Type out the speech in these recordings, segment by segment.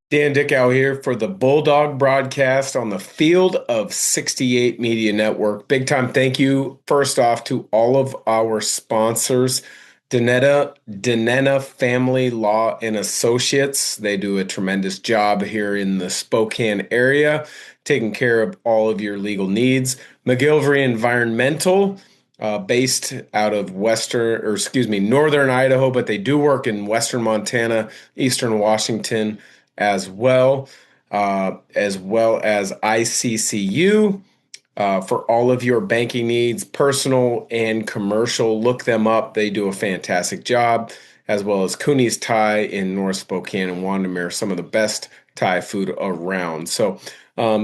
Dan Dickow here for the Bulldog broadcast on the Field of 68 Media Network. Big time thank you, first off, to all of our sponsors, Danetta Family Law and Associates. They do a tremendous job here in the Spokane area, taking care of all of your legal needs. McGillivray Environmental, based out of northern Idaho, but they do work in western Montana, eastern Washington as well as ICCU for all of your banking needs, personal and commercial. Look them up; they do a fantastic job, as well as Cooney's Thai in North Spokane and Windermere, some of the best Thai food around. So,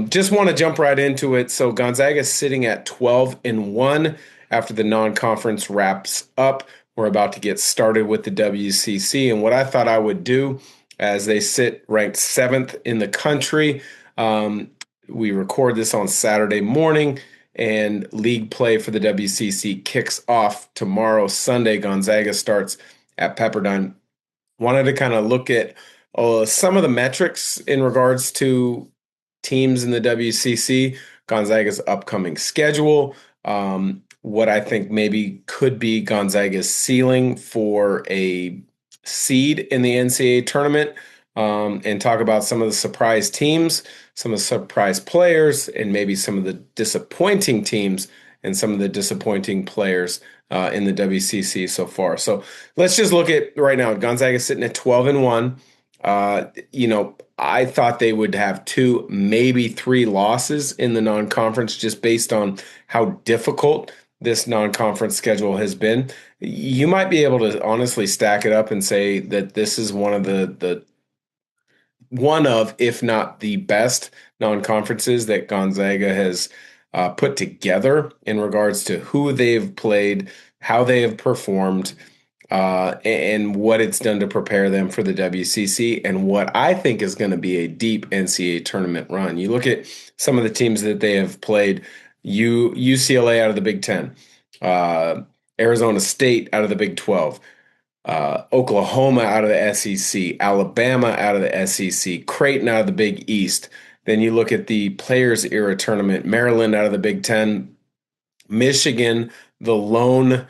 just want to jump right into it. So Gonzaga is sitting at 12-1 after the non-conference wraps up. We're about to get started with the WCC, and what I thought I would do as they sit ranked seventh in the country. We record this on Saturday morning, and league play for the WCC kicks off tomorrow, Sunday. Gonzaga starts at Pepperdine. Wanted to kind of look at some of the metrics in regards to teams in the WCC, Gonzaga's upcoming schedule, what I think maybe could be Gonzaga's ceiling for a seed in the NCAA tournament, and talk about some of the surprise teams, some of the surprise players, and maybe some of the disappointing teams and some of the disappointing players in the WCC so far. So let's just look at right now. Gonzaga sitting at 12-1. I thought they would have two, maybe three losses in the non-conference just based on how difficult this non-conference schedule has been. You might be able to honestly stack it up and say that this is one of if not the best non-conferences that Gonzaga has put together in regards to who they've played, how they have performed, and what it's done to prepare them for the WCC, and what I think is going to be a deep NCAA tournament run. You look at some of the teams that they have played. UCLA out of the Big Ten, Arizona State out of the Big 12, Oklahoma out of the SEC, Alabama out of the SEC, Creighton out of the Big East. Then you look at the Players Era tournament, Maryland out of the Big Ten, Michigan, the lone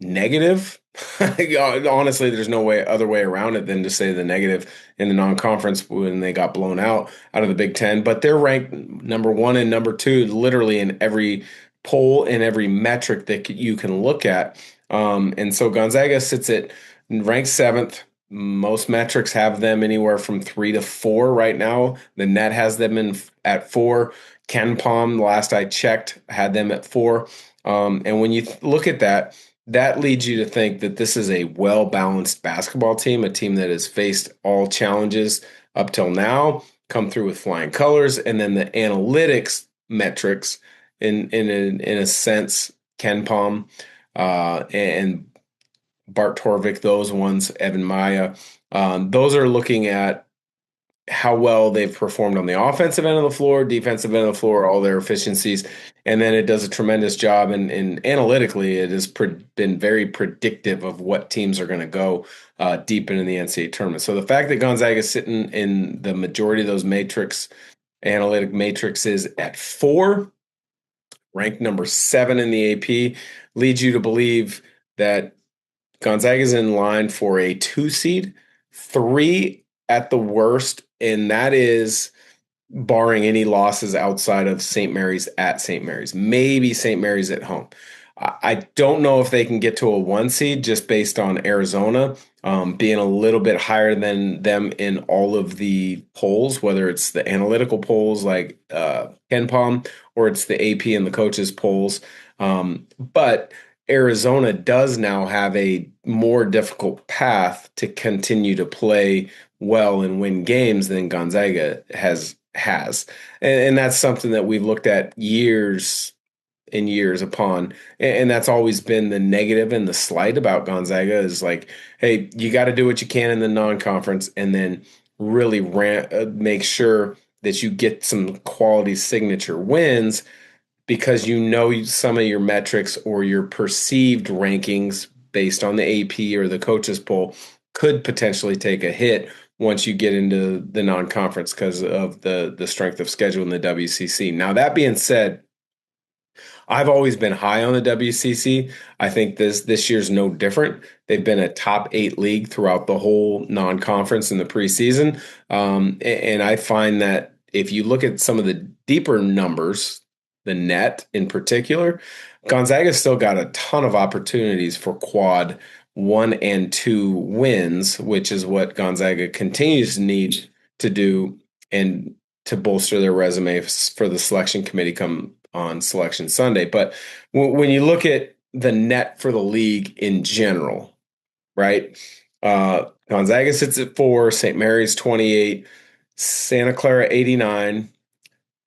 negative. Honestly, there's no other way around it than to say the negative in the non-conference when they got blown out of the Big Ten. But they're ranked number one and number two, literally in every poll and every metric that you can look at. And so Gonzaga sits at ranked seventh. Most metrics have them anywhere from 3 to 4 right now. The net has them at 4. KenPom, last I checked, had them at 4. And when you look at that, that leads you to think that this is a well-balanced basketball team, a team that has faced all challenges up till now, come through with flying colors, and then the analytics metrics, in a sense, KenPom and Bart Torvik, those ones, Evan Maya, those are looking at how well they've performed on the offensive end of the floor, defensive end of the floor, all their efficiencies. And then it does a tremendous job. And analytically, it has been very predictive of what teams are going to go deep into the NCAA tournament. So the fact that Gonzaga is sitting in the majority of those analytic matrices at 4, ranked number 7 in the AP, leads you to believe that Gonzaga is in line for a 2 seed, 3 at the worst, and that is barring any losses outside of St. Mary's at St. Mary's, maybe St. Mary's at home. I don't know if they can get to a 1 seed just based on Arizona being a little bit higher than them in all of the polls, whether it's the analytical polls like KenPom or it's the AP and the coaches polls. But Arizona does now have a more difficult path to continue to play well and win games than Gonzaga has. And that's something that we've looked at years and years upon. And that's always been the negative and the slight about Gonzaga is like, hey, you got to do what you can in the non-conference and then really make sure that you get some quality signature wins because you know some of your metrics or your perceived rankings based on the AP or the coaches poll could potentially take a hit once you get into the non-conference because of the strength of schedule in the WCC. Now, that being said, I've always been high on the WCC. I think this year's no different. They've been a top 8 league throughout the whole non-conference in the preseason. And I find that if you look at some of the deeper numbers, the net in particular, Gonzaga's still got a ton of opportunities for quad 1 and 2 wins, which is what Gonzaga continues to need to do and to bolster their resume for the selection committee come on Selection Sunday. But when you look at the net for the league in general, right? Gonzaga sits at 4, St. Mary's 28, Santa Clara 89,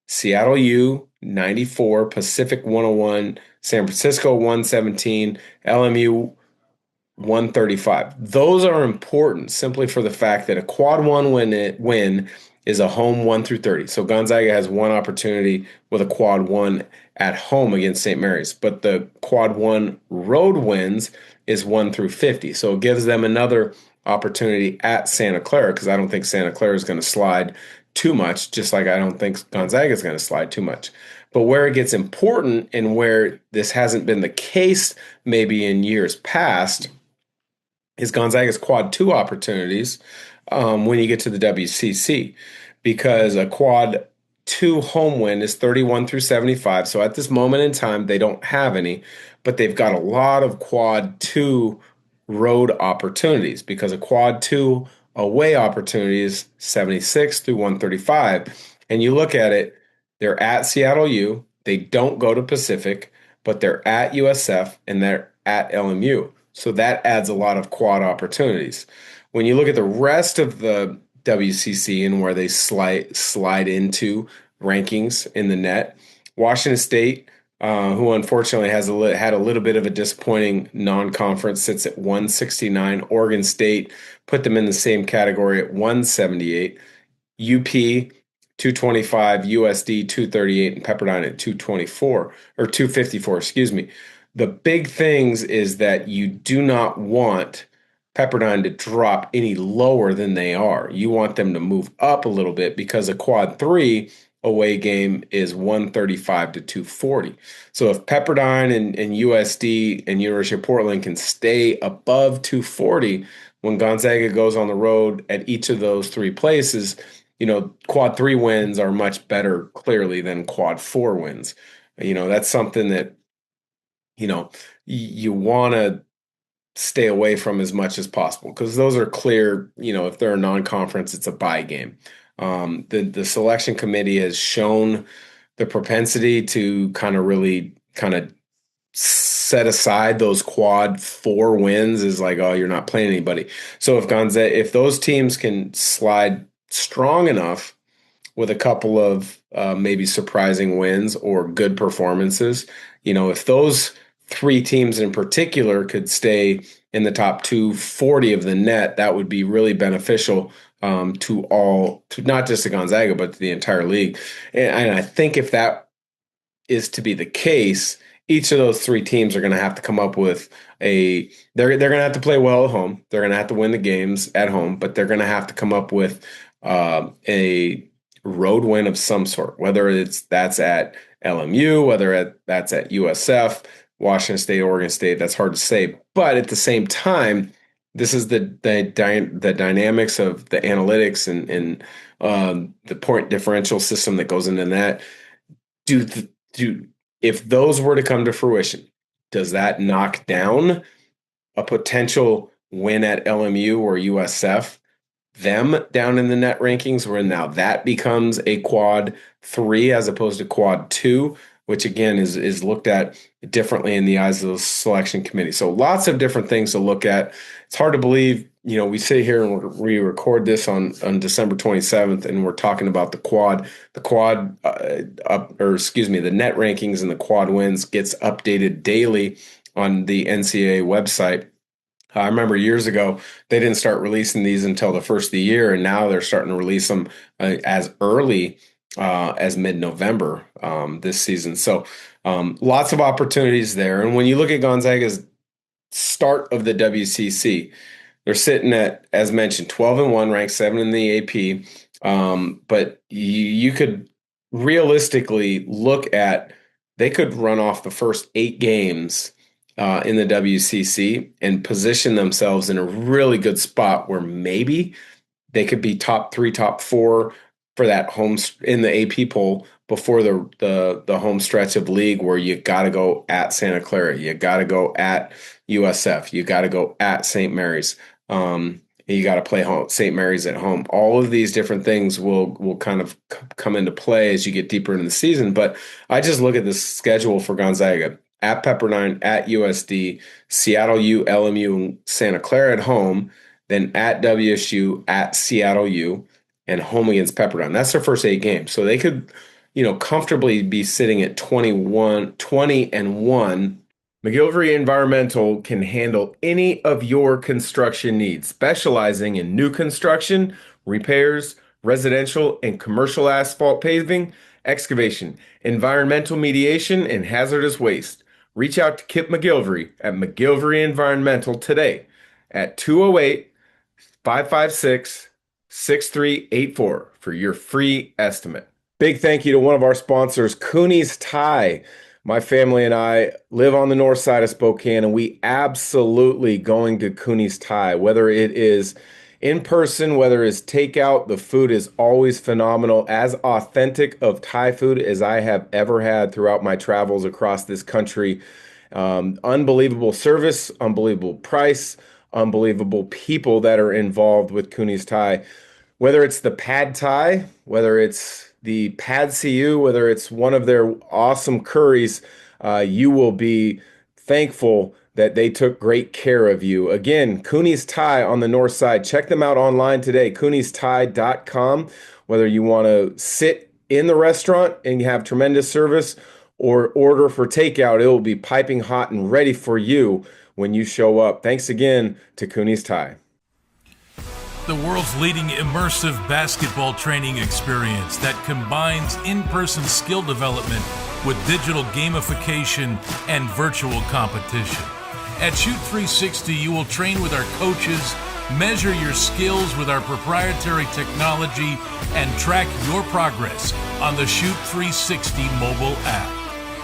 Seattle U 94, Pacific 101, San Francisco 117, LMU 135. Those are important simply for the fact that a quad one win is a home 1 through 30. So Gonzaga has one opportunity with a quad one at home against St. Mary's, but the quad one road wins is 1 through 50. So it gives them another opportunity at Santa Clara, because I don't think Santa Clara is going to slide too much, just like I don't think Gonzaga is going to slide too much. But where it gets important and where this hasn't been the case maybe in years past is Gonzaga's quad 2 opportunities when you get to the WCC, because a quad 2 home win is 31 through 75. So at this moment in time, they don't have any, but they've got a lot of quad 2 road opportunities, because a quad 2 away opportunity is 76 through 135. And you look at it, they're at Seattle U, they don't go to Pacific, but they're at USF and they're at LMU. So that adds a lot of quad opportunities. When you look at the rest of the WCC and where they slide into rankings in the net, Washington State, who unfortunately had a little bit of a disappointing non-conference, sits at 169. Oregon State put them in the same category at 178. UP 225, USD 238, and Pepperdine at 224 or 254, excuse me. The big things is that you do not want Pepperdine to drop any lower than they are. You want them to move up a little bit, because a quad 3 away game is 135 to 240. So if Pepperdine and USD and University of Portland can stay above 240 when Gonzaga goes on the road at each of those 3 places, quad 3 wins are much better clearly than quad 4 wins. That's something that you want to stay away from as much as possible, because those are clear. If they're a non-conference, it's a bye game. The selection committee has shown the propensity to really set aside those quad 4 wins as like, oh, you're not playing anybody. So if those teams can slide strong enough with a couple of maybe surprising wins or good performances, if those 3 teams in particular could stay in the top 240 of the net, that would be really beneficial to not just to Gonzaga, but to the entire league. And I think if that is to be the case, each of those 3 teams are going to have to come up with they're going to have to play well at home. They're going to have to win the games at home, but they're going to have to come up with a road win of some sort, whether that's at LMU, whether that's at USF, Washington State, Oregon State. That's hard to say. But at the same time, this is the dynamics of the analytics and the point differential system that goes into that. If those were to come to fruition, does that knock down a potential win at LMU or USF, them down in the net rankings, where now that becomes a quad 3 as opposed to quad 2, which again is looked at differently in the eyes of the selection committee. So lots of different things to look at. It's hard to believe, we sit here and we record this on December 27th, and we're talking about the net rankings and the quad wins gets updated daily on the NCAA website. I remember years ago, they didn't start releasing these until the first of the year, and now they're starting to release them as early as mid-November this season. So lots of opportunities there. And when you look at Gonzaga's start of the WCC, They're sitting at, as mentioned, 12-1, ranked 7 in the AP. But you could realistically look at, they could run off the first 8 games in the WCC and position themselves in a really good spot where maybe they could be top 3, top 4 for that in the AP poll before the home stretch of league, where you got to go at Santa Clara, you got to go at USF, you got to go at St. Mary's. You got to play St. Mary's at home. All of these different things will kind of come into play as you get deeper into the season. But I just look at the schedule for Gonzaga: at Pepperdine, at USD, Seattle U, LMU, and Santa Clara at home, then at WSU, at Seattle U, and home against Pepperdine. That's their first 8 games. So they could, comfortably be sitting at 20-1. McGillivray Environmental can handle any of your construction needs, specializing in new construction, repairs, residential and commercial asphalt paving, excavation, environmental mediation, and hazardous waste. Reach out to Kip McGillivray at McGillivray Environmental today at 208-556-6384 for your free estimate. Big thank you to one of our sponsors, Cooney's Thai. My family and I live on the north side of Spokane, and we absolutely going to Cooney's Thai. Whether it is in person, whether it's takeout, the food is always phenomenal, as authentic of Thai food as I have ever had throughout my travels across this country. Unbelievable service, unbelievable price, unbelievable people that are involved with Cooney's Thai. Whether it's the pad Thai, whether it's the pad CU, whether it's one of their awesome curries, you will be thankful that they took great care of you. Again, Cooney's Thai on the north side. Check them out online today, cooniesthai.com. Whether you want to sit in the restaurant and you have tremendous service or order for takeout, it will be piping hot and ready for you when you show up. Thanks again to Cooney's Thai. The world's leading immersive basketball training experience that combines in-person skill development with digital gamification and virtual competition. At Shoot 360, you will train with our coaches, measure your skills with our proprietary technology, and track your progress on the Shoot 360 mobile app.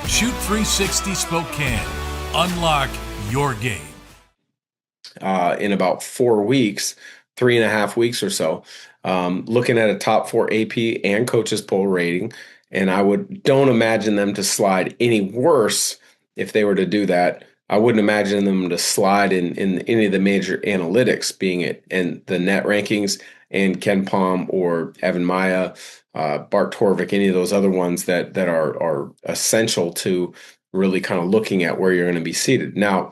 Shoot 360 Spokane. Unlock your game. In about 4 weeks, 3.5 weeks or so, looking at a top 4 AP and coaches poll rating, and don't imagine them to slide any worse if they were to do that. I wouldn't imagine them to slide in any of the major analytics, being it in the net rankings and Ken Palm or Evan Maya, Bart Torvik, any of those other ones that are essential to really kind of looking at where you're going to be seated. Now,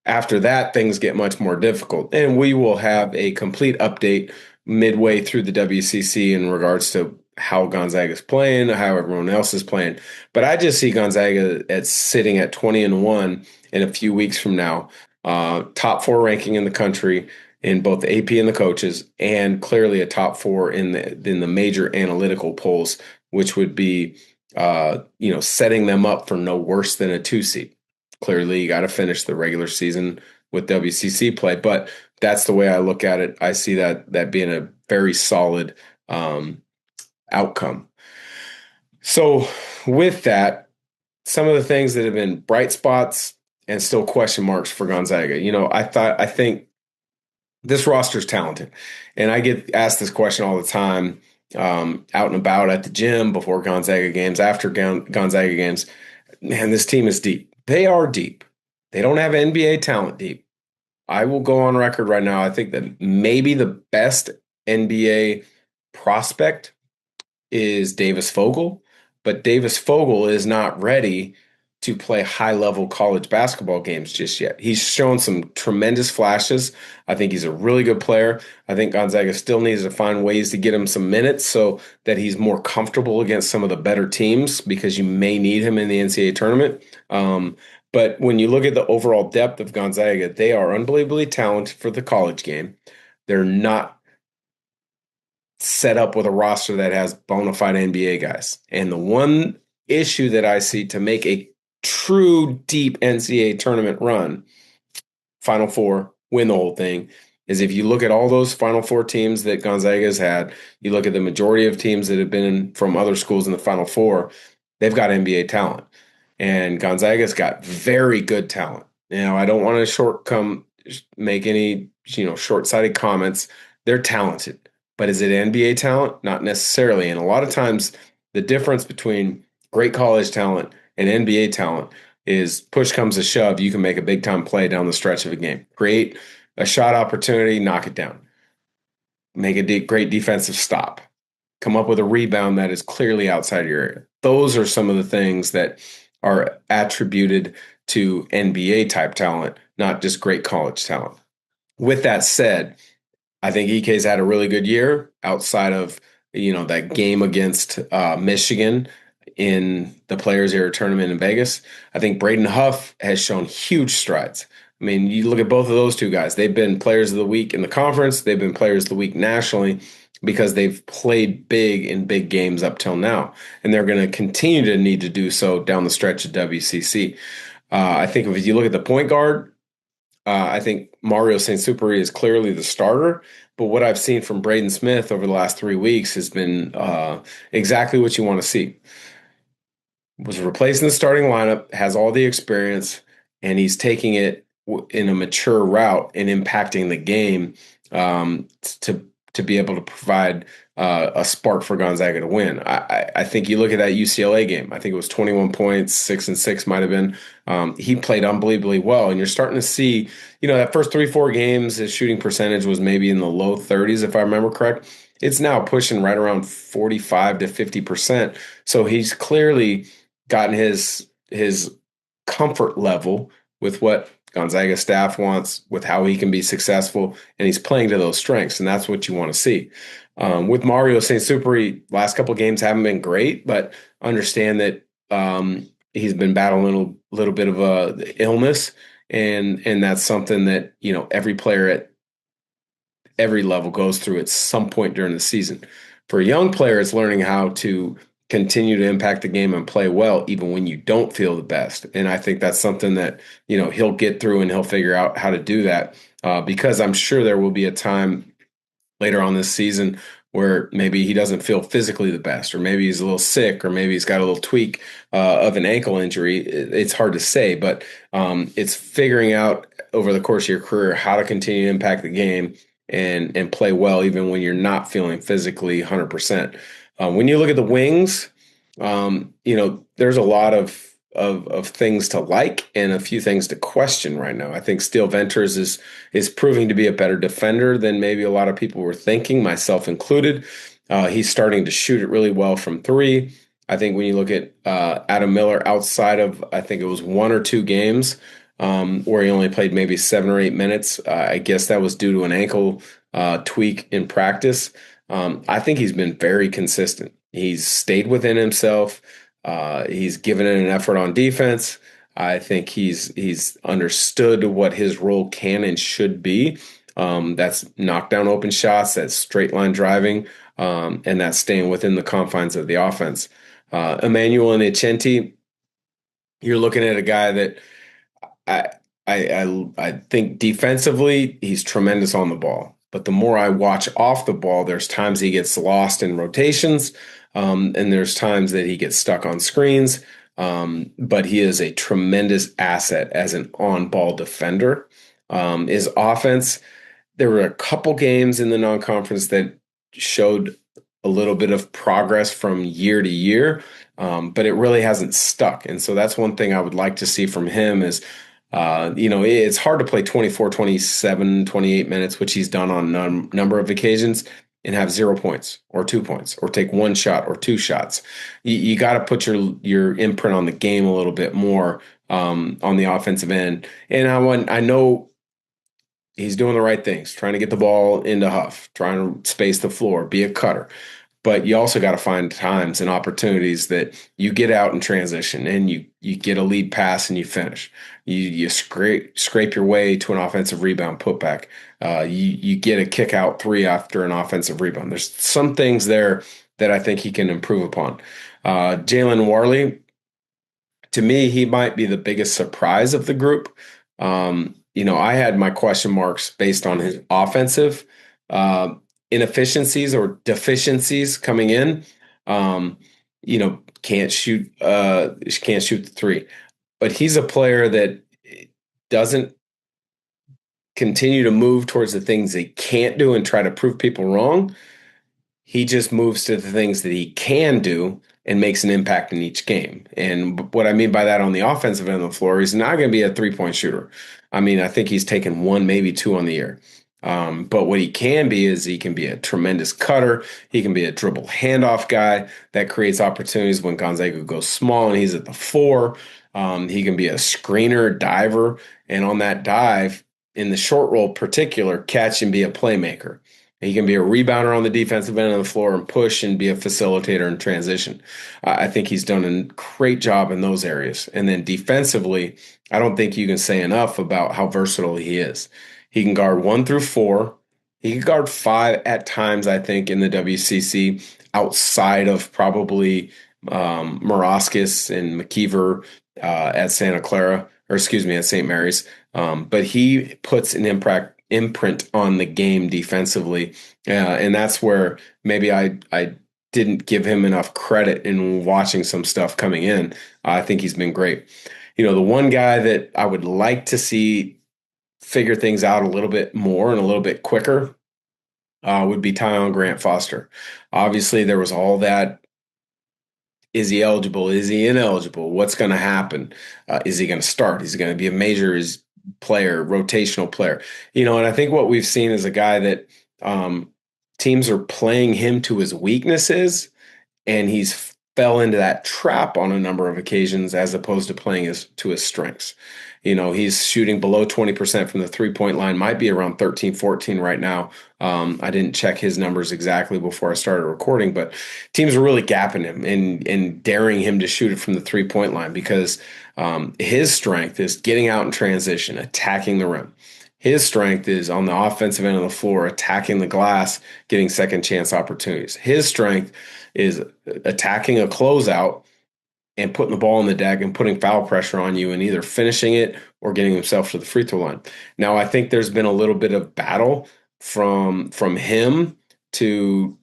after that, things get much more difficult, and we will have a complete update midway through the WCC in regards to how Gonzaga is playing, how everyone else is playing. But I just see Gonzaga sitting at 20-1 in a few weeks from now, top 4 ranking in the country in both the AP and the coaches, and clearly a top 4 in the major analytical polls, which would be setting them up for no worse than a 2 seed. Clearly, you got to finish the regular season with WCC play, but that's the way I look at it. I see that being a very solid outcome. So with that, some of the things that have been bright spots and still question marks for Gonzaga. I think this roster is talented, and I get asked this question all the time, out and about at the gym, before Gonzaga games, after Gonzaga games. Man, this team is deep. They are deep. They don't have NBA talent deep. I will go on record right now. I think that maybe the best NBA prospect is Davis Vogel, but Davis Vogel is not ready to play high-level college basketball games just yet. He's shown some tremendous flashes. I think he's a really good player. I think Gonzaga still needs to find ways to get him some minutes so that he's more comfortable against some of the better teams, because you may need him in the NCAA tournament. But when you look at the overall depth of Gonzaga, they are unbelievably talented for the college game. They're not set up with a roster that has bona fide NBA guys. And the one issue that I see to make a true deep NCAA tournament run, Final Four, win the whole thing, is if you look at all those Final Four teams that Gonzaga has had, you look at the majority of teams that have been from other schools in the Final Four, they've got NBA talent. And Gonzaga's got very good talent. I don't want to make any, short-sighted comments. They're talented, but is it NBA talent? Not necessarily. And a lot of times the difference between great college talent and NBA talent is push comes to shove, you can make a big time play down the stretch of a game. Create a shot opportunity, knock it down. Make a great defensive stop. Come up with a rebound that is clearly outside your area. Those are some of the things that are attributed to NBA type talent, not just great college talent. With that said, I think EK's had a really good year outside of, that game against Michigan in the Players Era tournament in Vegas. I think Braden Huff has shown huge strides. I mean, you look at both of those two guys. They've been players of the week in the conference. They've been players of the week nationally because they've played big in big games up till now. And they're going to continue to need to do so down the stretch of WCC. I think if you look at the point guard, I think Mario Saint-Superi is clearly the starter. But what I've seen from Braden Smith over the last 3 weeks has been exactly what you want to see. Was replacing the starting lineup, has all the experience, and he's taking it in a mature route and impacting the game to be able to provide a spark for Gonzaga to win. I think you look at that UCLA game. I think it was 21 points, 6-6 might have been. He played unbelievably well, and you're starting to see, that first 3-4 games, his shooting percentage was maybe in the low 30s, if I remember correct. It's now pushing right around 45 to 50%. So he's clearly gotten his comfort level with what Gonzaga staff wants, with how he can be successful, and he's playing to those strengths, and that's what you want to see. With Mario Saint-Superi, last couple of games haven't been great, but understand that he's been battling a little bit of a illness, and that's something that every player at every level goes through at some point during the season. For a young player, it's learning how to continue to impact the game and play well, even when you don't feel the best. And I think that's something that, he'll get through and he'll figure out how to do that because I'm sure there will be a time later on this season where maybe he doesn't feel physically the best, or maybe he's a little sick, or maybe he's got a little tweak of an ankle injury. It's hard to say, but it's figuring out over the course of your career how to continue to impact the game and play well, even when you're not feeling physically 100%. When you look at the wings, there's a lot of things to like and a few things to question right now. I think Steele Venters is proving to be a better defender than maybe a lot of people were thinking, myself included. He's starting to shoot it really well from three. I think when you look at Adam Miller outside of, I think it was 1 or 2 games where he only played maybe 7 or 8 minutes, I guess that was due to an ankle tweak in practice. I think he's been very consistent. He's stayed within himself. He's given it an effort on defense. I think he's understood what his role can and should be. That's knock down open shots, that's straight line driving, and that's staying within the confines of the offense. Emmanuel Nicenti, you're looking at a guy that I think defensively he's tremendous on the ball. But the more I watch off the ball, there's times he gets lost in rotations, and there's times that he gets stuck on screens. But he is a tremendous asset as an on-ball defender. His offense, there were a couple games in the non-conference that showed a little bit of progress from year to year, but it really hasn't stuck. And so that's one thing I would like to see from him is it's hard to play 24, 27, 28 minutes, which he's done on a number of occasions, and have 0 points or 2 points or take 1 shot or 2 shots. You got to put your imprint on the game a little bit more on the offensive end. And I know he's doing the right things, trying to get the ball into Huff, trying to space the floor, be a cutter. But you also got to find times and opportunities that you get out in transition and you get a lead pass and you finish. You scrape your way to an offensive rebound putback. You get a kick out 3 after an offensive rebound. There's some things there that I think he can improve upon. Jalen Warley, to me, he might be the biggest surprise of the group. I had my question marks based on his offensive uh, inefficiencies or deficiencies coming in. Um, can't shoot the three, but he's a player that doesn't continue to move towards the things he can't do and try to prove people wrong. He just moves to the things that he can do and makes an impact in each game. And what I mean by that on the offensive end of the floor, he's not going to be a 3-point shooter. I mean, I think he's taken one, maybe two on the year. But what he can be is he can be a tremendous cutter. He can be a dribble handoff guy that creates opportunities when Gonzaga goes small and he's at the four. He can be a screener, diver, and on that dive, in the short roll particular, catch and be a playmaker. He can be a rebounder on the defensive end of the floor and push and be a facilitator in transition. I think he's done a great job in those areas. And then defensively, I don't think you can say enough about how versatile he is. He can guard 1 through 4. He can guard 5 at times, I think, in the WCC outside of probably Moraskis and McKeever at Santa Clara, or excuse me, at St. Mary's. But he puts an imprint on the game defensively, and that's where maybe I didn't give him enough credit in watching some stuff coming in. I think he's been great. The one guy that I would like to see figure things out a little bit more and a little bit quicker would be Tyon Grant Foster. Obviously, there was all that. Is he eligible? Is he ineligible? What's going to happen? Is he going to start? Is he going to be a major player, rotational player? And I think what we've seen is a guy that teams are playing him to his weaknesses, and he's fell into that trap on a number of occasions as opposed to playing to his strengths. He's shooting below 20% from the 3-point line, might be around 13, 14 right now. I didn't check his numbers exactly before I started recording, but teams are really gapping him and daring him to shoot it from the 3-point line because his strength is getting out in transition, attacking the rim. His strength is on the offensive end of the floor, attacking the glass, getting second chance opportunities. His strength is attacking a closeout and putting the ball on the deck and putting foul pressure on you and either finishing it or getting himself to the free throw line. Now, I think there's been a little bit of battle from him to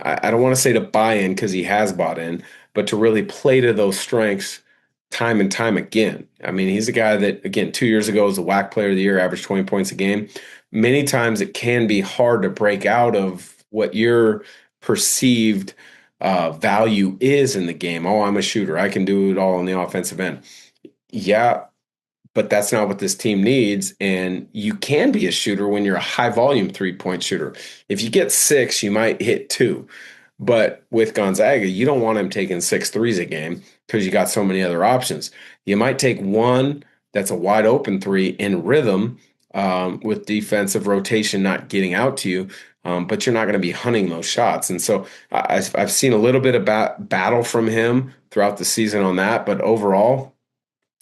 I don't want to say to buy in because he has bought in, but to really play to those strengths time and time again. I mean, he's a guy that, again, 2 years ago was the WAC player of the year, averaged 20 points a game. Many times it can be hard to break out of what your perceived value is in the game. Oh, I'm a shooter. I can do it all on the offensive end. Yeah, but that's not what this team needs. And you can be a shooter when you're a high volume 3-point shooter. If you get 6, you might hit 2. But with Gonzaga, you don't want him taking 6 threes a game because you got so many other options. You might take one that's a wide open 3 in rhythm with defensive rotation not getting out to you. But you're not going to be hunting those shots. And so I've seen a little bit of battle from him throughout the season on that. But overall,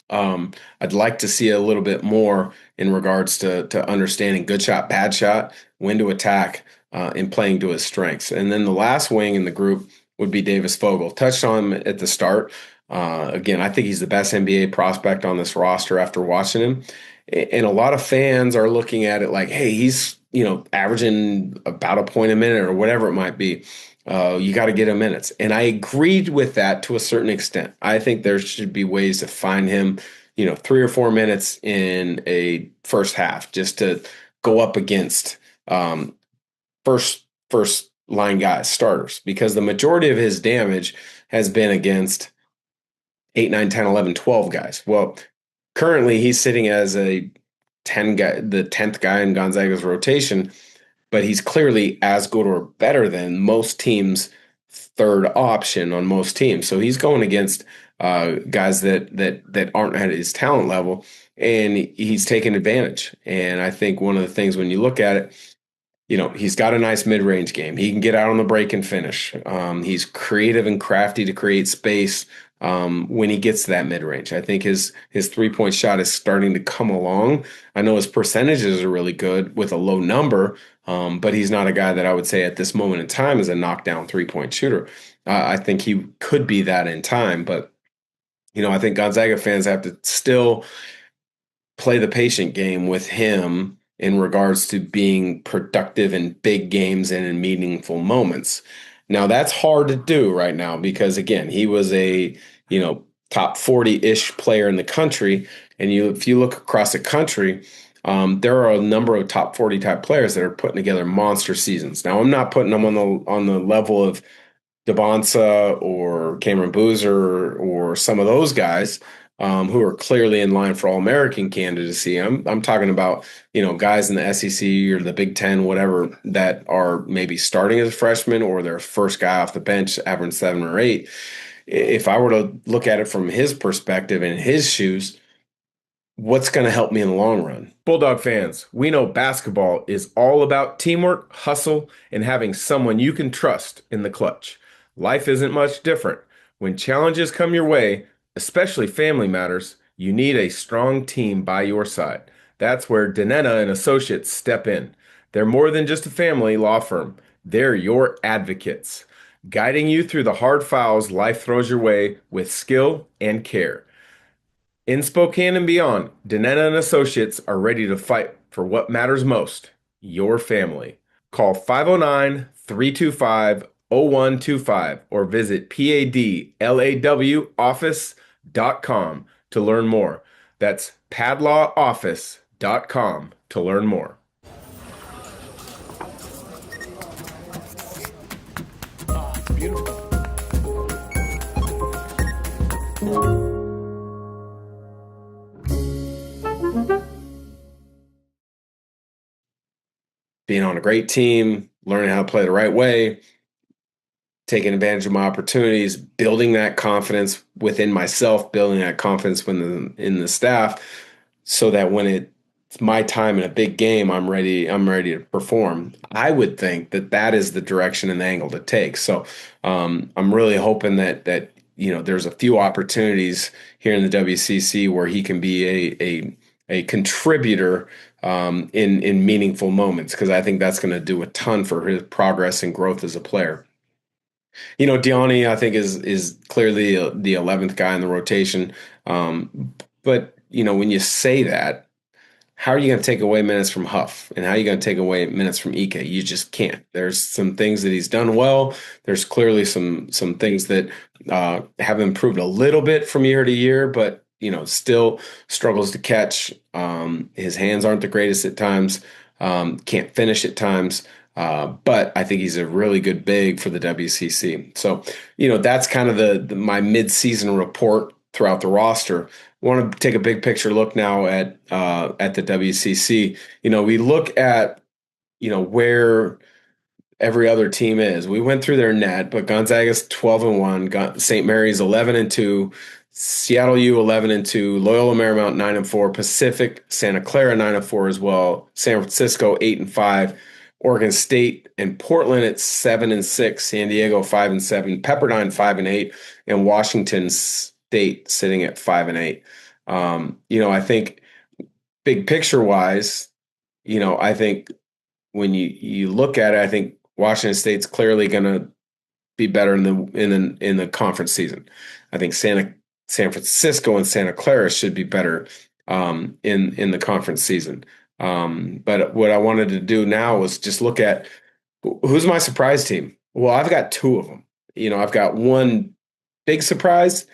I'd like to see a little bit more in regards to understanding good shot, bad shot, when to attack, and playing to his strengths. And then the last wing in the group would be Davis Vogel. Touched on him at the start. Again, I think he's the best NBA prospect on this roster after watching him. And a lot of fans are looking at it like, hey, he's averaging about a point a minute or whatever it might be. You got to get him minutes. And I agreed with that to a certain extent. I think there should be ways to find him, 3 or 4 minutes in a first half just to go up against first line guys, starters, because the majority of his damage has been against 8, 9, 10, 11, 12 guys. Well, currently he's sitting as a 10 guy, the 10th guy in Gonzaga's rotation, but he's clearly as good or better than most teams' third option on most teams. So he's going against guys that aren't at his talent level, and he's taking advantage. And I think one of the things when you look at it, he's got a nice mid-range game. He can get out on the break and finish. He's creative and crafty to create space when he gets to that mid-range. I think his 3-point shot is starting to come along. I know his percentages are really good with a low number, but he's not a guy that I would say at this moment in time is a knockdown 3-point shooter. I think he could be that in time, but I think Gonzaga fans have to still play the patient game with him in regards to being productive in big games and in meaningful moments. Now that's hard to do right now because again, he was a, top 40-ish player in the country. And if you look across the country, there are a number of top 40 type players that are putting together monster seasons. Now I'm not putting them on the level of DeBonsa or Cameron Boozer or some of those guys who are clearly in line for All-American candidacy. I'm talking about, guys in the SEC or the Big Ten, whatever, that are maybe starting as a freshman or their first guy off the bench, averaging 7 or 8. If I were to look at it from his perspective and his shoes, what's going to help me in the long run? Bulldog fans, we know basketball is all about teamwork, hustle, and having someone you can trust in the clutch. Life isn't much different. When challenges come your way, especially family matters, you need a strong team by your side. That's where Danetta and Associates step in. They're more than just a family law firm. They're your advocates, guiding you through the hard fouls life throws your way with skill and care. In Spokane and beyond, Danetta and Associates are ready to fight for what matters most, your family. Call 509-325-0125 or visit padlawoffice.com to learn more. That's padlawoffice.com to learn more. Beautiful. Being on a great team, learning how to play the right way, taking advantage of my opportunities, building that confidence within myself, building that confidence in the staff, so that when it's my time in a big game, I'm ready to perform. I would think that is the direction and the angle to take. So I'm really hoping that there's a few opportunities here in the WCC where he can be a contributor in meaningful moments, because I think that's going to do a ton for his progress and growth as a player. Diani, I think is clearly the 11th guy in the rotation. But when you say that, how are you going to take away minutes from Huff? And how are you going to take away minutes from Ike? You just can't. There's some things that he's done well. There's clearly some things that have improved a little bit from year to year, but still struggles to catch. His hands aren't the greatest at times. Can't finish at times. But I think he's a really good big for the WCC. So, that's kind of my mid-season report throughout the roster. I want to take a big picture look now at the WCC. We look at, where every other team is. We went through their net, but Gonzaga's 12-1, St. Mary's 11-2, Seattle U 11-2, Loyola Marymount 9-4, Pacific Santa Clara 9-4 as well, San Francisco 8-5, Oregon State and Portland at 7-6, San Diego 5-7, Pepperdine 5-8, and Washington State sitting at 5-8. I think big picture wise, I think when you look at it, I think Washington State's clearly going to be better in the conference season. I think San Francisco and Santa Clara should be better in the conference season. But what I wanted to do now was just look at who's my surprise team. Well, I've got two of them. I've got one big surprise,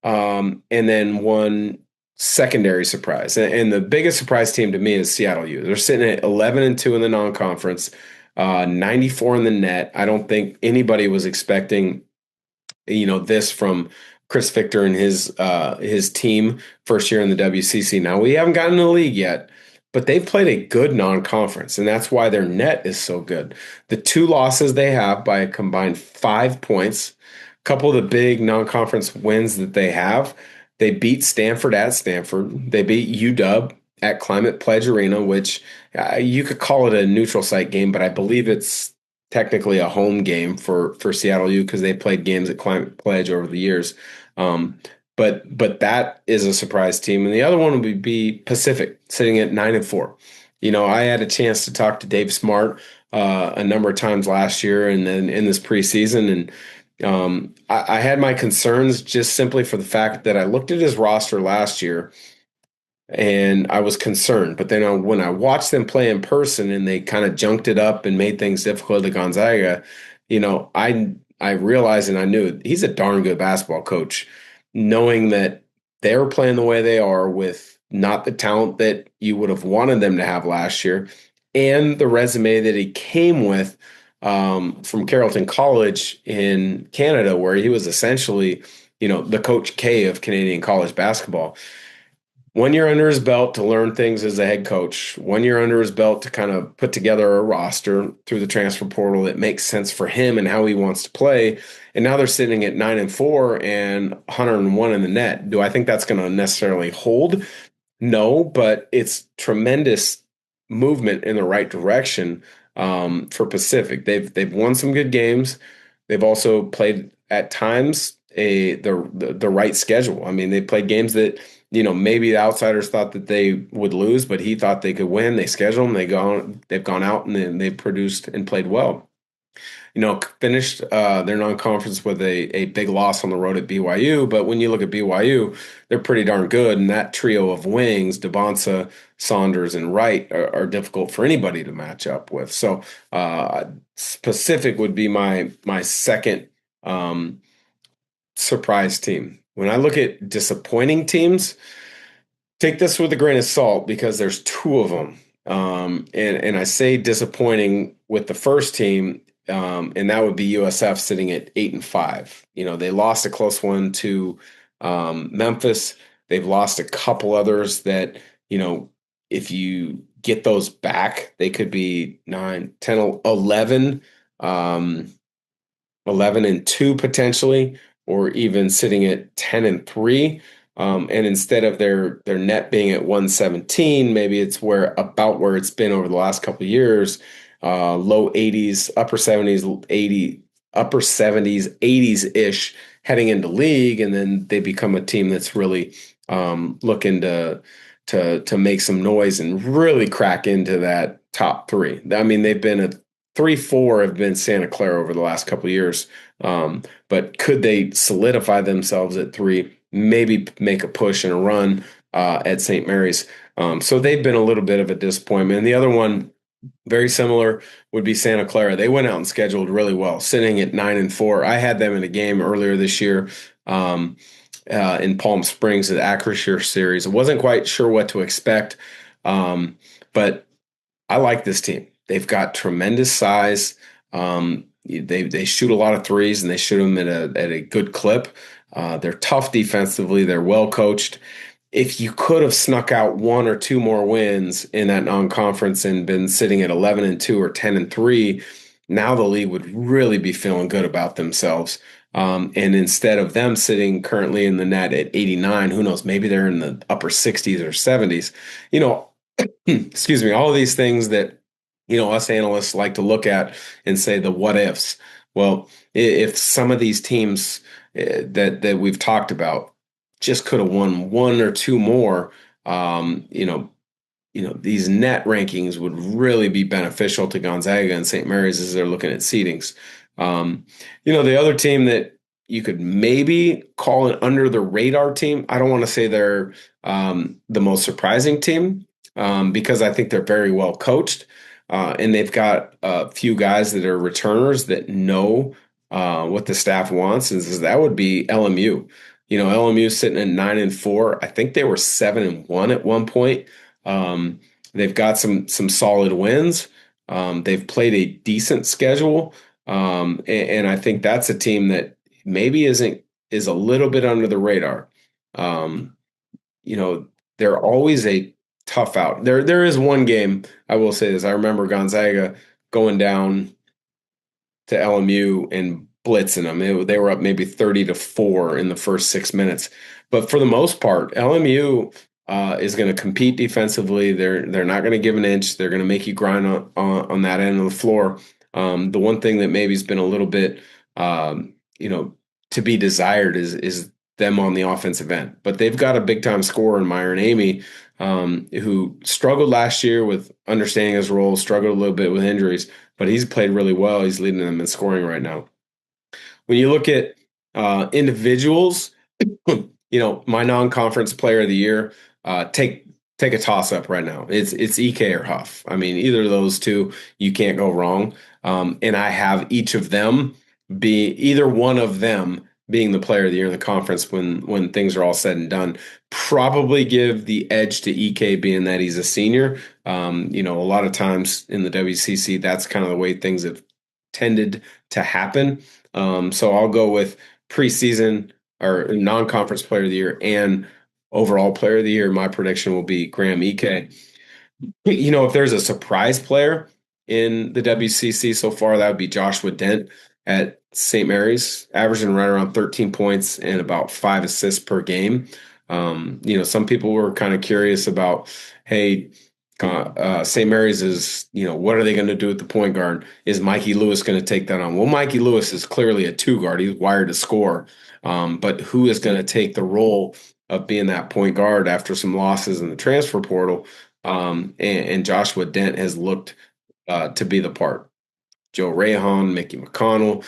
and then one secondary surprise. And the biggest surprise team to me is Seattle U. They're sitting at 11-2 in the non-conference, 94 in the net. I don't think anybody was expecting, this from Chris Victor and his team first year in the WCC. Now, we haven't gotten in the league yet, but they've played a good non-conference, and that's why their net is so good. The two losses they have by a combined 5 points, a couple of the big non-conference wins that they have, they beat Stanford at Stanford. They beat UW at Climate Pledge Arena, which you could call it a neutral site game, but I believe it's technically a home game for Seattle U because they played games at Climate Pledge over the years. But that is a surprise team. And the other one would be Pacific, sitting at 9-4. I had a chance to talk to Dave Smart a number of times last year and then in this preseason. And I had my concerns just simply for the fact that I looked at his roster last year and I was concerned. But then when I watched them play in person and they kind of junked it up and made things difficult to Gonzaga, I realized and I knew he's a darn good basketball coach, knowing that they were playing the way they are with not the talent that you would have wanted them to have last year, and the resume that he came with from Carrollton College in Canada, where he was essentially, the Coach K of Canadian college basketball. 1 year under his belt to learn things as a head coach, 1 year under his belt to kind of put together a roster through the transfer portal that makes sense for him and how he wants to play. And now they're sitting at 9-4 and 101 in the net. Do I think that's going to necessarily hold? No, but it's tremendous movement in the right direction for Pacific. They've won some good games. They've also played at times the right schedule. I mean, they played games that maybe the outsiders thought that they would lose, but he thought they could win. They scheduled them. They've gone out and they've produced and played well. Finished their non-conference with a big loss on the road at BYU. But when you look at BYU, they're pretty darn good. And that trio of wings, DeBonsa, Saunders, and Wright are difficult for anybody to match up with. So Pacific would be my second surprise team. When I look at disappointing teams, take this with a grain of salt because there's two of them. And I say disappointing with the first team, and that would be USF sitting at 8-5. They lost a close one to Memphis. They've lost a couple others that, if you get those back, they could be 9, 10, 11, 11-2 potentially, or even sitting at 10-3. And instead of their net being at 117, maybe it's about where it's been over the last couple of years, low 80s, upper 70s, 80s ish heading into league, and then they become a team that's really looking to make some noise and really crack into that top three. I mean, they've been a 3-4 have been Santa Clara over the last couple of years, but could they solidify themselves at 3? Maybe make a push and a run at St. Mary's. So they've been a little bit of a disappointment. And the other one, very similar, would be Santa Clara. They went out and scheduled really well, sitting at 9-4. I had them in a game earlier this year in Palm Springs at the Acrisure Series. I wasn't quite sure what to expect, but I like this team. They've got tremendous size. They shoot a lot of threes, and they shoot them at a good clip. They're tough defensively. They're well coached. If you could have snuck out 1 or 2 more wins in that non-conference and been sitting at 11-2 or 10-3, now the league would really be feeling good about themselves. And instead of them sitting currently in the net at 89, who knows, maybe they're in the upper 60s or 70s. Excuse me, all of these things that us analysts like to look at and say the what ifs. Well, if some of these teams that we've talked about just could have won 1 or 2 more, these net rankings would really be beneficial to Gonzaga and St. Mary's as they're looking at seedings. The other team that you could maybe call an under the radar team, I don't want to say they're the most surprising team because I think they're very well coached. And they've got a few guys that are returners that know what the staff wants, and that would be LMU. LMU sitting at 9-4. I think they were 7-1 at one point. They've got some solid wins. They've played a decent schedule, and I think that's a team that maybe is a little bit under the radar. They're always a tough out. There is one game, I will say this. I remember Gonzaga going down to LMU and blitzing them. They were up maybe 30-4 in the first 6 minutes. But for the most part, LMU is going to compete defensively. They're not going to give an inch. They're going to make you grind on that end of the floor. The one thing that maybe has been a little bit, to be desired is them on the offensive end. But they've got a big-time scorer in Myron Amy, who struggled last year with understanding his role, struggled a little bit with injuries, but he's played really well. He's leading them in scoring right now. When you look at individuals, my non-conference player of the year, take take a toss up right now. It's EK or Huff. I mean, either of those two, you can't go wrong. And I have each of them be either one of them being the player of the year in the conference when things are all said and done. Probably give the edge to EK being that he's a senior. A lot of times in the WCC, that's kind of the way things have tended to happen. So I'll go with preseason or non-conference player of the year and overall player of the year. My prediction will be Graham Ike. If there's a surprise player in the WCC so far, that would be Joshua Dent at St. Mary's, averaging right around 13 points and about 5 assists per game. Some people were kind of curious about, hey, St. Mary's is, what are they going to do with the point guard? Is Mikey Lewis going to take that on? Well, Mikey Lewis is clearly a two guard. He's wired to score. But who is going to take the role of being that point guard after some losses in the transfer portal? And Joshua Dent has looked to be the part. Joe Rahan, Mickey McConnell,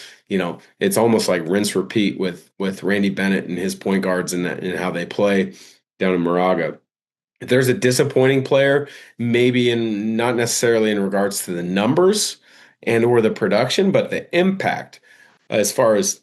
it's almost like rinse repeat with Randy Bennett and his point guards and how they play down in Moraga. If there's a disappointing player, maybe not necessarily in regards to the numbers and or the production, but the impact as far as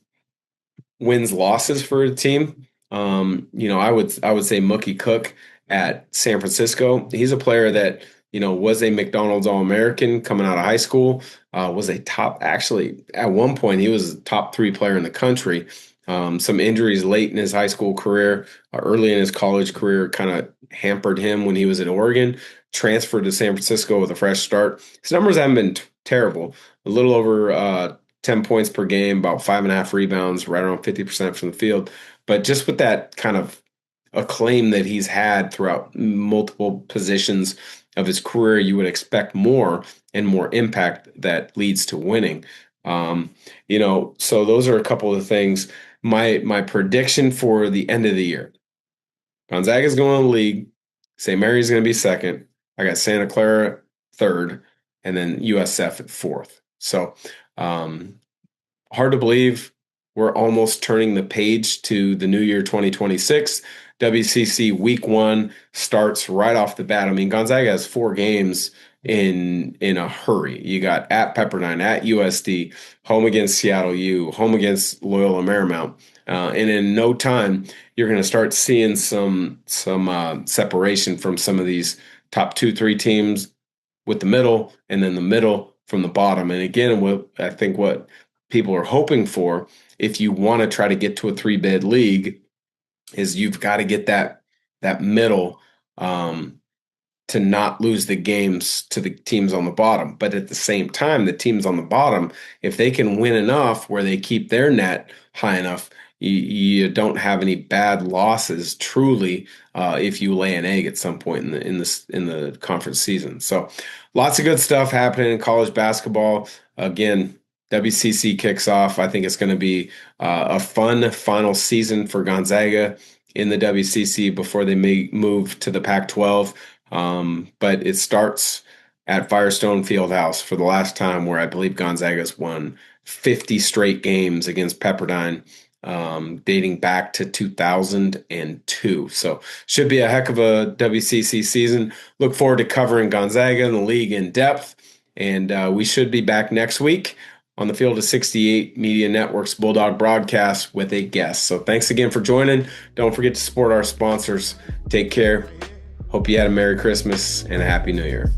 wins losses for a team. I would say Mookie Cook at San Francisco. He's a player that was a McDonald's All-American coming out of high school. Was a top, actually at one point he was a top 3 player in the country. Some injuries late in his high school career, early in his college career, kind of hampered him when he was at Oregon. Transferred to San Francisco with a fresh start. His numbers haven't been terrible. A little over 10 points per game, about 5.5 rebounds, right around 50% from the field. But just with that kind of acclaim that he's had throughout multiple positions of his career, you would expect more and more impact that leads to winning. So those are a couple of things. My prediction for the end of the year: Gonzaga is going to the league. St. Mary's going to be second. I got Santa Clara third, and then USF at fourth. So hard to believe we're almost turning the page to the new year 2026. WCC week 1 starts right off the bat. I mean, Gonzaga has 4 games in a hurry. You got at Pepperdine, at USD, home against Seattle U, home against Loyola Marymount. And in no time, you're going to start seeing some separation from some of these top 2-3 teams with the middle, and then the middle from the bottom. And again, I think what people are hoping for, if you want to try to get to a 3-bid league, is you've got to get that middle to not lose the games to the teams on the bottom. But at the same time, the teams on the bottom, if they can win enough where they keep their net high enough, you don't have any bad losses truly if you lay an egg at some point in the conference season. So lots of good stuff happening in college basketball. Again, WCC kicks off. I think it's going to be a fun final season for Gonzaga in the WCC before they may move to the Pac-12. But it starts at Firestone Fieldhouse for the last time, where I believe Gonzaga's won 50 straight games against Pepperdine, dating back to 2002. So should be a heck of a WCC season. Look forward to covering Gonzaga and the league in depth. And we should be back next week on the Field of 68 Media Network's Bulldog broadcast with a guest. So thanks again for joining. Don't forget to support our sponsors. Take care. Hope you had a Merry Christmas and a Happy New Year.